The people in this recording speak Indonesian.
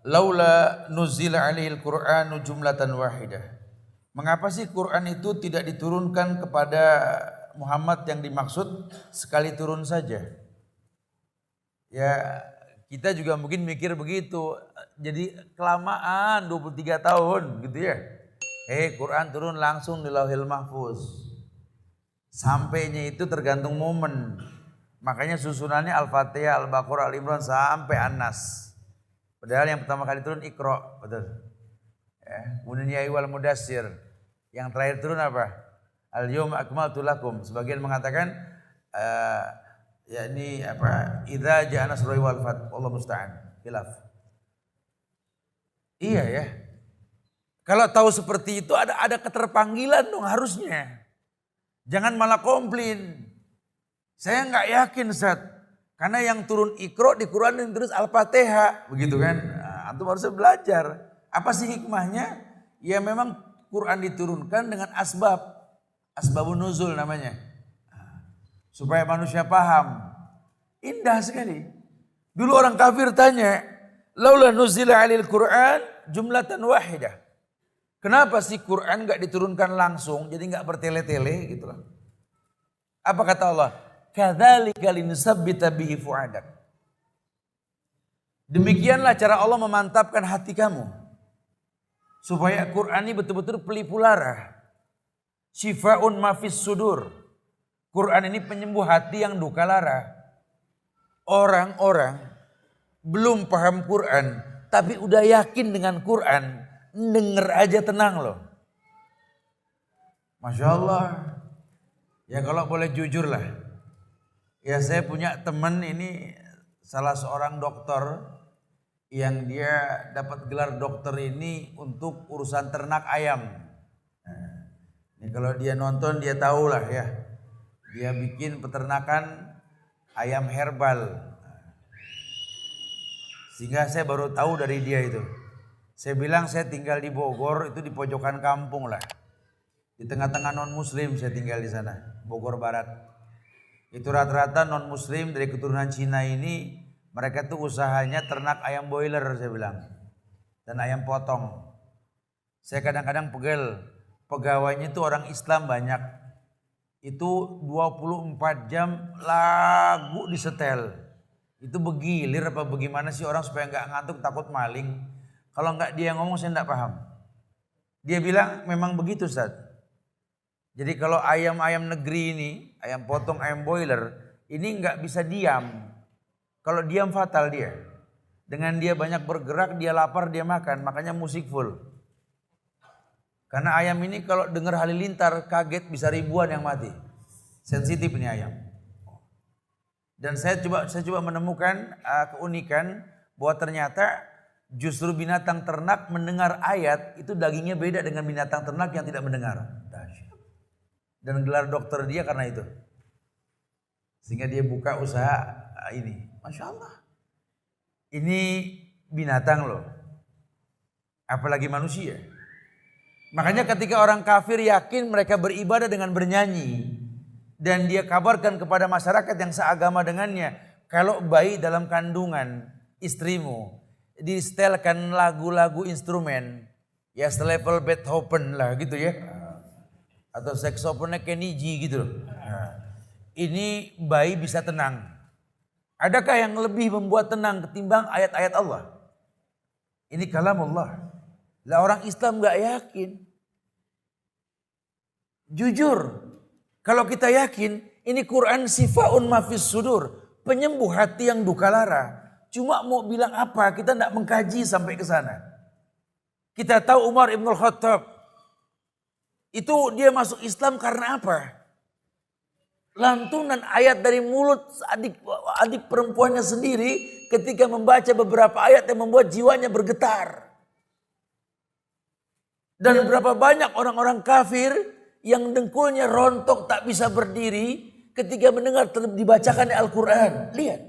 laula nuzila alaihil Qur'anu jumlatan wahidah. Mengapa sih Quran itu tidak diturunkan kepada Muhammad yang dimaksud sekali turun saja? Ya, kita juga mungkin mikir begitu. Jadi kelamaan 23 tahun gitu ya. Quran turun langsung di Lauhil Mahfuz. Sampainya itu tergantung momen. Makanya susunannya Al-Fatihah, Al-Baqarah, Al-Imran sampai An-Nas. Padahal yang pertama kali turun Iqra, betul. Ya, kemudian ya ayyuhal mudassir. Yang terakhir turun apa? Al-yawma akmaltu lakum. Sebagian mengatakan yakni apa? Idza ja'a nasrullahi wal fath. Wallahu musta'an. Khilaf. Iya ya. Kalau tahu seperti itu ada keterpanggilan dong harusnya. Jangan malah komplain. Saya nggak yakin Ustaz. Karena yang turun Iqra di Quran yang terus Al-Fatihah, begitu kan? Nah, antum harusnya belajar. Apa sih hikmahnya? Ya memang Quran diturunkan dengan asbabun nuzul namanya. Supaya manusia paham. Indah sekali. Dulu orang kafir tanya, laula nuzila alil Quran jumlatan wahidah. Kenapa sih Quran enggak diturunkan langsung, jadi enggak bertele-tele gitu loh. Apa kata Allah? Kadzalika linusabbita bihi fuadak. Demikianlah cara Allah memantapkan hati kamu. Supaya Quran ini betul-betul pelipu lara. Syifaun mafis sudur. Quran ini penyembuh hati yang duka lara. Orang-orang belum paham Quran, tapi udah yakin dengan Quran, denger aja tenang loh. Masya Allah. Ya kalau boleh jujur lah. Ya saya punya teman ini salah seorang dokter yang dia dapat gelar dokter ini untuk urusan ternak ayam. Nah, ini kalau dia nonton dia tahu lah ya. Dia bikin peternakan ayam herbal. Sehingga saya baru tahu dari dia itu. Saya bilang saya tinggal di Bogor, itu di pojokan kampung lah. Di tengah-tengah non muslim saya tinggal di sana, Bogor Barat. Itu rata-rata non muslim dari keturunan Cina ini, mereka tuh usahanya ternak ayam boiler saya bilang. Dan ayam potong. Saya kadang-kadang pegel, pegawainya itu orang Islam banyak. Itu 24 jam lagu disetel. Itu begilir apa bagaimana sih orang supaya nggak ngantuk takut maling. Kalau nggak dia ngomong saya nggak paham. Dia bilang memang begitu Ustaz. Jadi kalau ayam-ayam negeri ini, ayam potong, ayam boiler, ini nggak bisa diam. Kalau diam fatal dia. Dengan dia banyak bergerak, dia lapar, dia makan. Makanya musik full. Karena ayam ini kalau dengar halilintar kaget bisa ribuan yang mati. Sensitif ini ayam. Dan saya coba menemukan keunikan bahwa ternyata justru binatang ternak mendengar ayat itu dagingnya beda dengan binatang ternak yang tidak mendengar. Dan gelar dokter dia karena itu. Sehingga dia buka usaha ini. Masya Allah. Ini binatang loh. Apalagi manusia. Makanya ketika orang kafir yakin mereka beribadah dengan bernyanyi. Dan dia kabarkan kepada masyarakat yang seagama dengannya. Kalau bayi dalam kandungan istrimu disetelkan lagu-lagu instrumen. Ya selevel Beethoven lah gitu ya. Atau saksofonnya Kenny G gitu loh. Nah, ini bayi bisa tenang. Adakah yang lebih membuat tenang ketimbang ayat-ayat Allah? Ini kalamullah. Lah orang Islam gak yakin. Jujur, kalau kita yakin ini Quran sifaun mafis sudur, penyembuh hati yang duka lara. Cuma mau bilang apa? Kita tidak mengkaji sampai ke sana. Kita tahu Umar Ibn Khattab itu dia masuk Islam karena apa? Lantunan ayat dari mulut adik perempuannya sendiri ketika membaca beberapa ayat yang membuat jiwanya bergetar. Dan berapa banyak orang-orang kafir yang dengkulnya rontok tak bisa berdiri ketika mendengar dibacakan Al-Quran. Lihat.